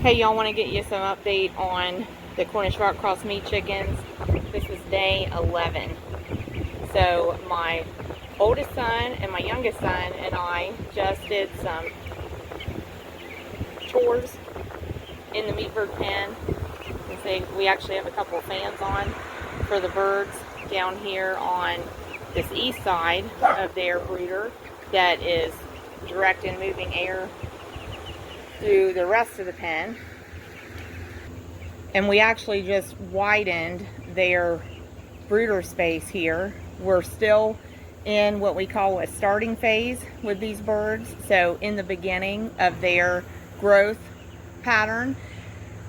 Hey, y'all, want to get you some update on the Cornish rock cross meat chickens. This is day 11. So my oldest son and my youngest son and I just did some chores in the meat bird pen. We actually have a couple of fans on for the birds down here on this east side of their brooder that is direct and moving air through the rest of the pen. And we actually just widened their brooder space here. We're still in what we call a starting phase with these birds, so in the beginning of their growth pattern.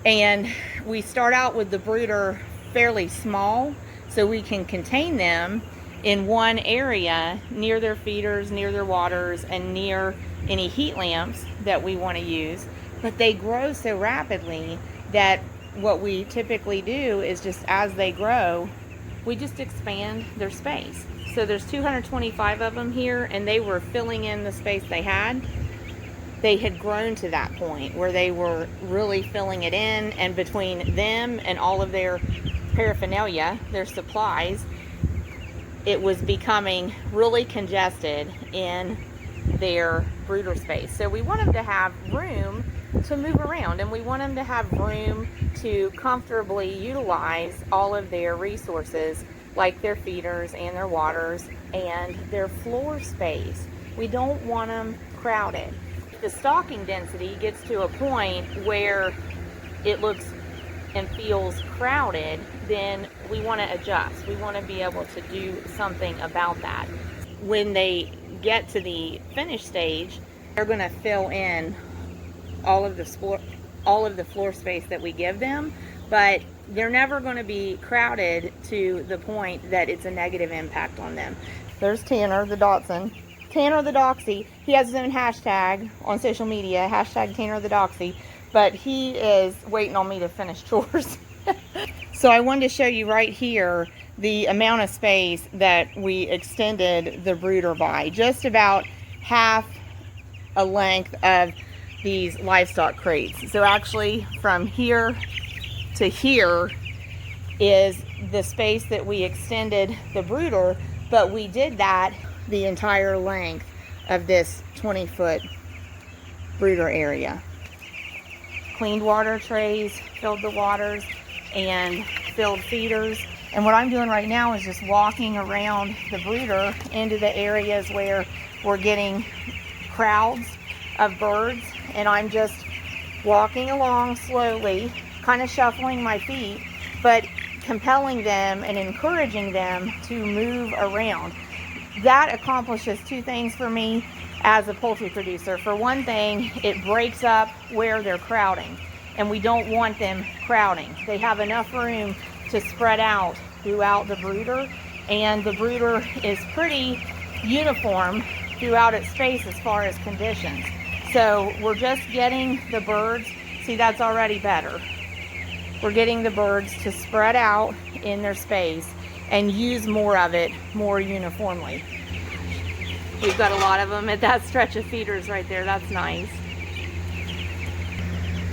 And we start out with the brooder fairly small so we can contain them in one area near their feeders, near their waters, and near any heat lamps that we want to use. But they grow so rapidly that what we typically do is just as they grow, we just expand their space. So there's 225 of them here, and they were filling in the space they had. They had grown to that point where they were really filling it in, and between them and all of their paraphernalia, their supplies, it was becoming really congested in their brooder space. So we want them to have room to move around, and we want them to have room to comfortably utilize all of their resources, like their feeders and their waters and their floor space. We don't want them crowded. If the stocking density gets to a point where it looks and feels crowded, then we want to adjust. We want to be able to do something about that. When they get to the finished stage, they're going to fill in all of the floor space that we give them, but they're never going to be crowded to the point that it's a negative impact on them. There's Tanner the Dotson. Tanner the Doxy. He has his own hashtag on social media, hashtag Tanner the Doxy, but he is waiting on me to finish chores. So I wanted to show you right here the amount of space that we extended the brooder by. Just about half a length of these livestock crates. So actually from here to here is the space that we extended the brooder, but we did that the entire length of this 20-foot brooder area. Cleaned water trays, filled the waters, and filled feeders. And what I'm doing right now is just walking around the brooder into the areas where we're getting crowds of birds, and I'm just walking along slowly, kind of shuffling my feet, but compelling them and encouraging them to move around. That accomplishes two things for me as a poultry producer. For one thing, it breaks up where they're crowding, and we don't want them crowding. They have enough room to spread out throughout the brooder, and the brooder is pretty uniform throughout its space as far as conditions. So we're just getting the birds, see, that's already better. We're getting the birds to spread out in their space and use more of it more uniformly. We've got a lot of them at that stretch of feeders right there. That's nice.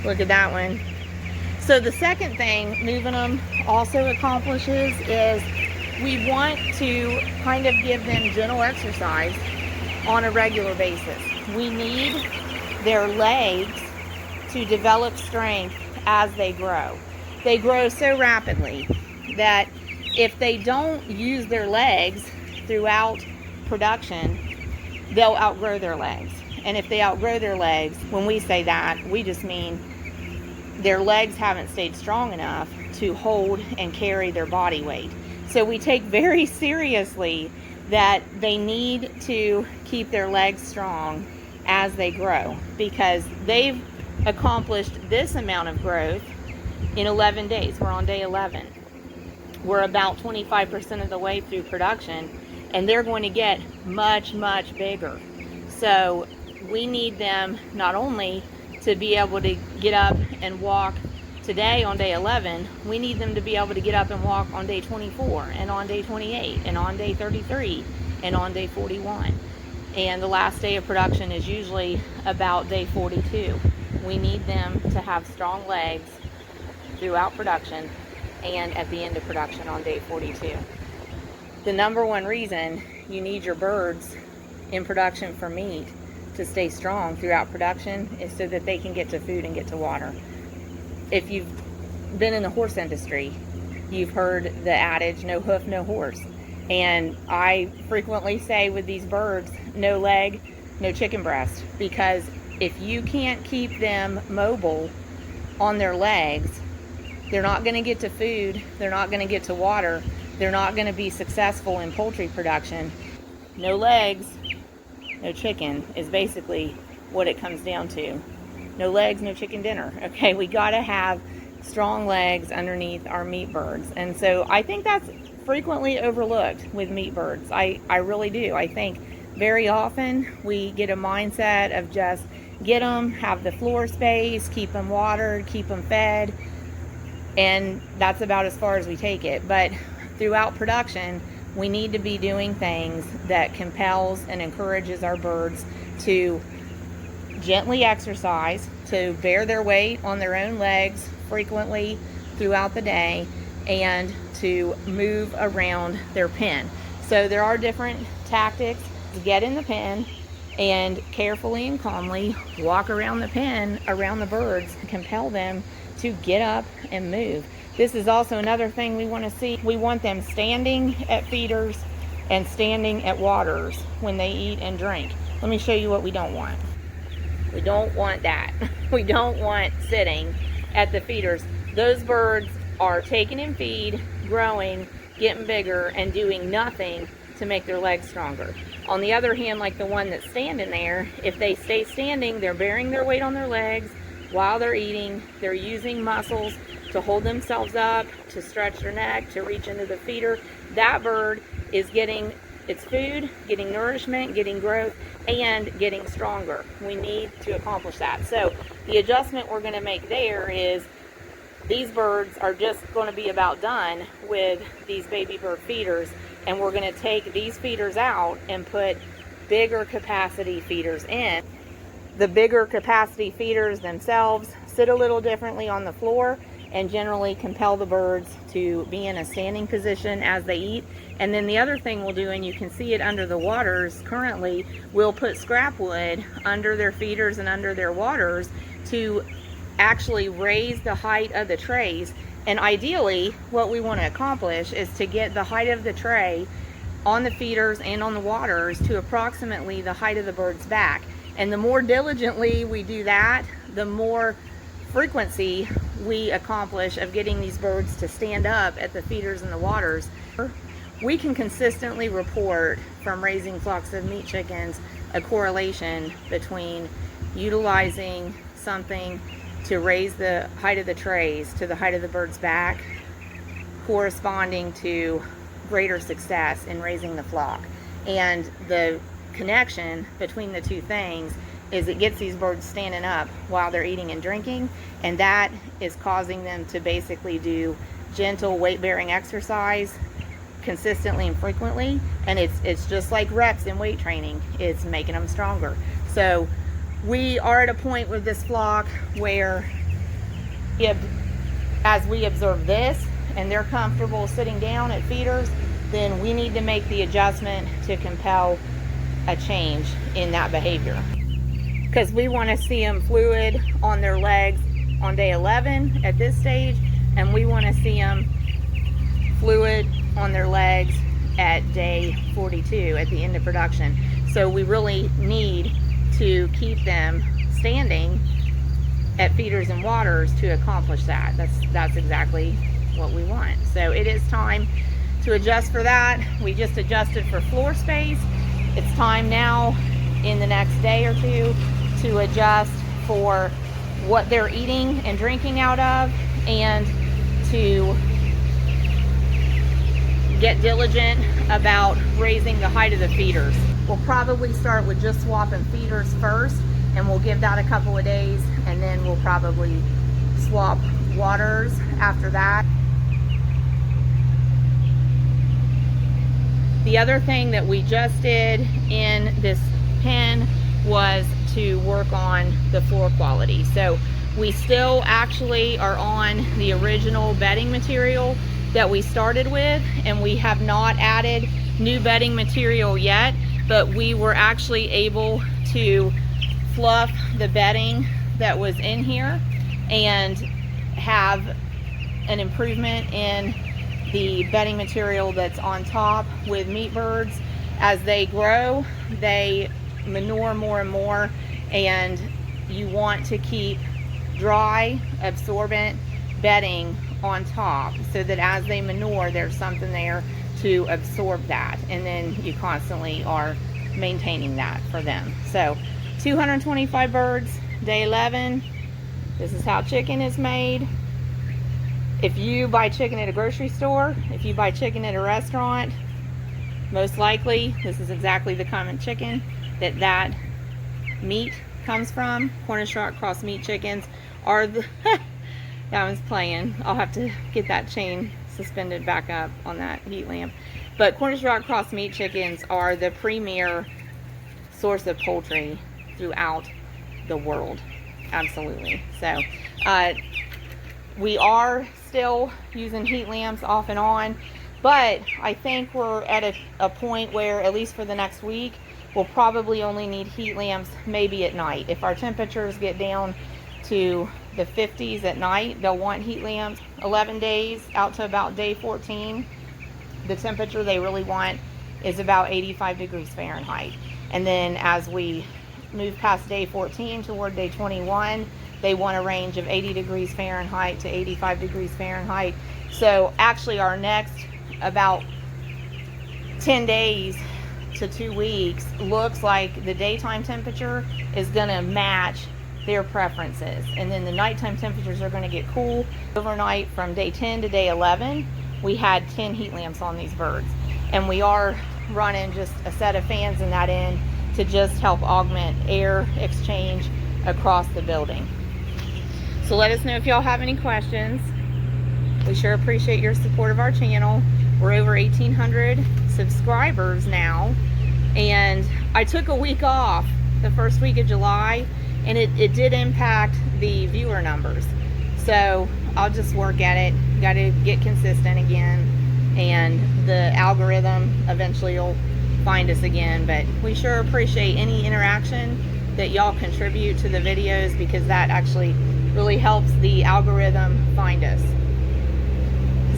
Look at that one. So the second thing moving them also accomplishes is we want to kind of give them gentle exercise on a regular basis. We need their legs to develop strength as they grow. They grow so rapidly that if they don't use their legs throughout production, they'll outgrow their legs. And if they outgrow their legs, when we say that, we just mean their legs haven't stayed strong enough to hold and carry their body weight. So we take very seriously that they need to keep their legs strong as they grow, because they've accomplished this amount of growth in 11 days. We're on day 11. We're about 25% of the way through production, and they're going to get much, much bigger. So we need them not only to be able to get up and walk today on day 11, we need them to be able to get up and walk on day 24, and on day 28, and on day 33, and on day 41. And the last day of production is usually about day 42. we need them to have strong legs throughout production and at the end of production on day 42. The number one reason you need your birds in production for meat to stay strong throughout production is so that they can get to food and get to water. If you've been in the horse industry, you've heard the adage, no hoof, no horse. And I frequently say with these birds, no leg, no chicken breast, because if you can't keep them mobile on their legs, they're not going to get to food, they're not going to get to water, they're not going to be successful in poultry production. No legs, no chicken is basically what it comes down to. No legs, no chicken dinner. Okay, we got to have strong legs underneath our meat birds. And so I think that's frequently overlooked with meat birds. I really do. I think very often we get a mindset of just get them, have the floor space, keep them watered, keep them fed, and that's about as far as we take it. But throughout production, we need to be doing things that compels and encourages our birds to gently exercise, to bear their weight on their own legs frequently throughout the day, and to move around their pen. So there are different tactics to get in the pen and carefully and calmly walk around the pen, around the birds, and compel them to get up and move. This is also another thing we want to see. We want them standing at feeders and standing at waters when they eat and drink. Let me show you what we don't want. We don't want that. We don't want sitting at the feeders. Those birds are taking in feed, growing, getting bigger, and doing nothing to make their legs stronger. On the other hand, like the one that's standing there, if they stay standing, they're bearing their weight on their legs while they're eating. They're using muscles to hold themselves up, to stretch their neck, to reach into the feeder. That bird is getting its food, getting nourishment, getting growth, and getting stronger. We need to accomplish that. So the adjustment we're going to make there is these birds are just going to be about done with these baby bird feeders, and we're going to take these feeders out and put bigger capacity feeders in. The bigger capacity feeders themselves sit a little differently on the floor and generally compel the birds to be in a standing position as they eat. And then the other thing we'll do, and you can see it under the waters currently, we'll put scrap wood under their feeders and under their waters to actually raise the height of the trays. And ideally, what we want to accomplish is to get the height of the tray on the feeders and on the waters to approximately the height of the bird's back. And the more diligently we do that, the more frequency we accomplish of getting these birds to stand up at the feeders and the waters. We can consistently report from raising flocks of meat chickens a correlation between utilizing something to raise the height of the trays to the height of the bird's back corresponding to greater success in raising the flock. And the connection between the two things is it gets these birds standing up while they're eating and drinking, and that is causing them to basically do gentle weight-bearing exercise consistently and frequently, and it's just like reps in weight training. It's making them stronger. So we are at a point with this flock where as we observe this and they're comfortable sitting down at feeders, then we need to make the adjustment to compel a change in that behavior, because we want to see them fluid on their legs on day 11 at this stage, and we want to see them fluid on their legs at day 42 at the end of production. So we really need to keep them standing at feeders and waters to accomplish that. That's exactly what we want. So it is time to adjust for that. We just adjusted for floor space. It's time now in the next day or two to adjust for what they're eating and drinking out of, and to get diligent about raising the height of the feeders. We'll probably start with just swapping feeders first, and we'll give that a couple of days, and then we'll probably swap waters after that. The other thing that we just did in this pen was to work on the floor quality. So we still actually are on the original bedding material that we started with, and we have not added new bedding material yet, but we were actually able to fluff the bedding that was in here and have an improvement in the bedding material that's on top with meat birds. As they grow, they manure more and more, and you want to keep dry, absorbent bedding on top so that as they manure, there's something there to absorb that, and then you constantly are maintaining that for them. So 225 birds, day 11. This is how chicken is made. If you buy chicken at a grocery store, if you buy chicken at a restaurant, most likely this is exactly the kind of chicken that meat comes from. Cornish cross meat chickens are the that one's playing. I'll have to get that chain suspended back up on that heat lamp. But Cornish cross meat chickens are the premier source of poultry throughout the world. Absolutely. So we are still using heat lamps off and on, but I think we're at a point where, at least for the next week, we'll probably only need heat lamps maybe at night. If our temperatures get down to the 50s at night, they'll want heat lamps. 11 days out to about day 14, the temperature they really want is about 85 degrees Fahrenheit. And then as we move past day 14 toward day 21, they want a range of 80 degrees Fahrenheit to 85 degrees Fahrenheit. So actually our next about 10 days to 2 weeks looks like the daytime temperature is going to match their preferences, and then the nighttime temperatures are going to get cool. Overnight from day 10 to day 11, we had 10 heat lamps on these birds, and we are running just a set of fans in that end to just help augment air exchange across the building. So let us know if y'all have any questions. We sure appreciate your support of our channel. We're over 1,800 subscribers now, and I took a week off the first week of July, and it did impact the viewer numbers. So I'll just work at it. Got to get consistent again, and the algorithm eventually will find us again. But we sure appreciate any interaction that y'all contribute to the videos, because that actually really helps the algorithm find us.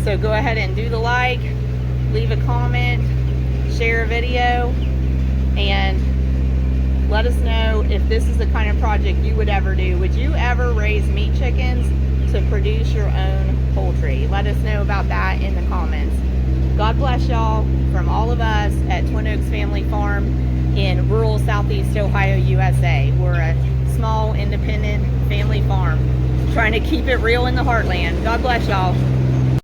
So go ahead and do the like, leave a comment, share a video, and let us know if this is the kind of project you would ever do. Would you ever raise meat chickens to produce your own poultry? Let us know about that in the comments. God bless y'all from all of us at Twin Oaks Family Farm in rural Southeast Ohio, USA. We're a small, independent family farm trying to keep it real in the heartland. God bless y'all.